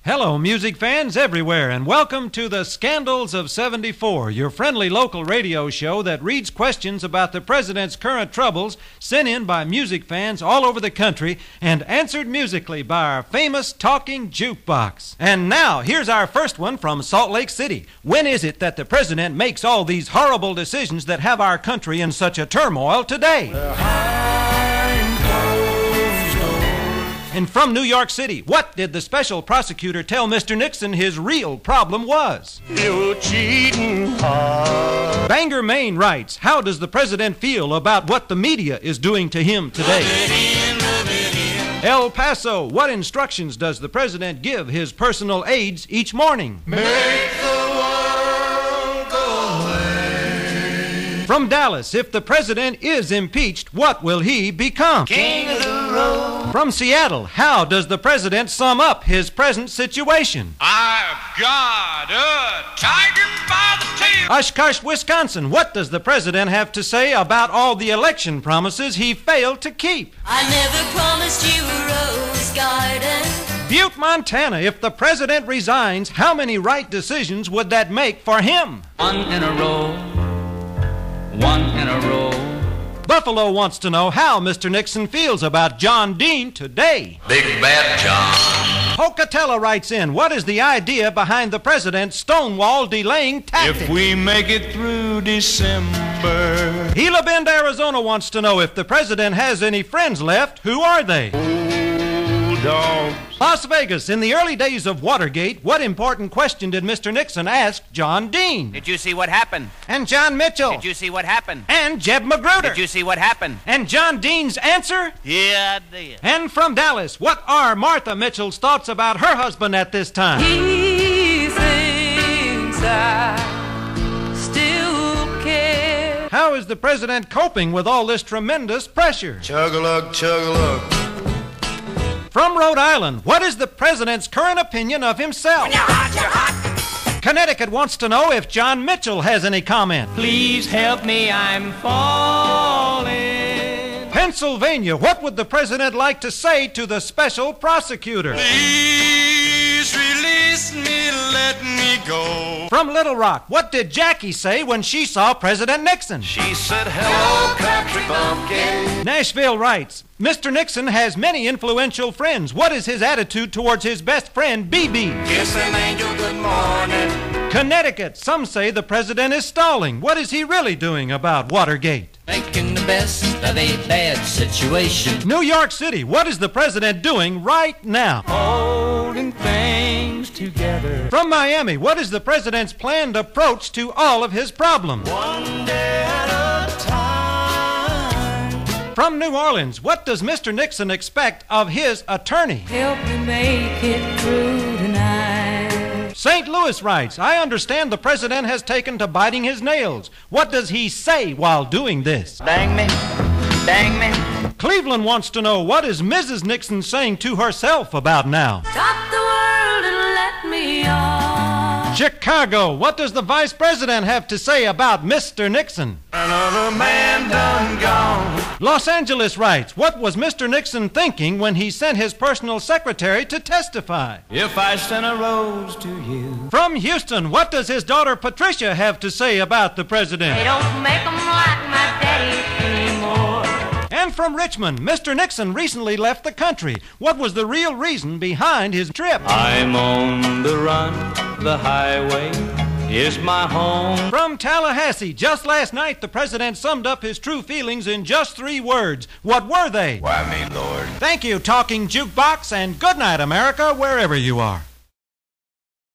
Hello, music fans everywhere, and welcome to the Scandals of 74, your friendly local radio show that reads questions about the president's current troubles sent in by music fans all over the country and answered musically by our famous talking jukebox. And now, here's our first one from Salt Lake City. When is it that the president makes all these horrible decisions that have our country in such a turmoil today? And from New York City, what did the special prosecutor tell Mr. Nixon his real problem was? You cheating heart. Bangor, Maine writes, how does the president feel about what the media is doing to him today? El Paso, what instructions does the president give his personal aides each morning? Make the world go away. From Dallas, if the president is impeached, what will he become? King of the road. From Seattle, how does the president sum up his present situation? I've got a tiger by the tail. Oshkosh, Wisconsin, what does the president have to say about all the election promises he failed to keep? I never promised you a rose garden. Butte, Montana, if the president resigns, how many right decisions would that make for him? One in a row, one in a row. Buffalo wants to know how Mr. Nixon feels about John Dean today. Big bad John. Pocatello writes in, what is the idea behind the president's Stonewall delaying tactic? If we make it through December. Gila Bend, Arizona wants to know if the president has any friends left, who are they? Old dogs. Las Vegas, in the early days of Watergate, what important question did Mr. Nixon ask John Dean? Did you see what happened? And John Mitchell? Did you see what happened? And Jeb Magruder? Did you see what happened? And John Dean's answer? Yeah, I did. And from Dallas, what are Martha Mitchell's thoughts about her husband at this time? He thinks I still care. How is the president coping with all this tremendous pressure? Chug-a-lug, chug-a-lug. From Rhode Island, what is the president's current opinion of himself? When you're hot. Connecticut wants to know if John Mitchell has any comment. Please help me, I'm falling. Pennsylvania, what would the president like to say to the special prosecutor? Please release me, let me go. From Little Rock, what did Jackie say when she saw President Nixon? She said, hello, country bumpkin. Nashville writes, Mr. Nixon has many influential friends. What is his attitude towards his best friend, B.B.? Kiss an angel good morning. Connecticut, some say the president is stalling. What is he really doing about Watergate? Making the best of a bad situation. New York City, what is the president doing right now? Holding things together. From Miami, what is the president's planned approach to all of his problems? One day at a time. From New Orleans, what does Mr. Nixon expect of his attorney? Help me make it through tonight. St. Louis writes, I understand the president has taken to biting his nails. What does he say while doing this? Bang me. Bang me. Cleveland wants to know, what is Mrs. Nixon saying to herself about now? Stop the world and let me on. Chicago, what does the vice president have to say about Mr. Nixon? Another man done gone. Los Angeles writes, what was Mr. Nixon thinking when he sent his personal secretary to testify? If I sent a rose to you. From Houston, what does his daughter Patricia have to say about the president? They don't make 'em like my daddy anymore. And from Richmond, Mr. Nixon recently left the country. What was the real reason behind his trip? I'm on the run, the highway is my home. From Tallahassee, just last night, the president summed up his true feelings in just 3 words. What were they? Why me, Lord? Thank you, Talking Jukebox, and good night, America, wherever you are.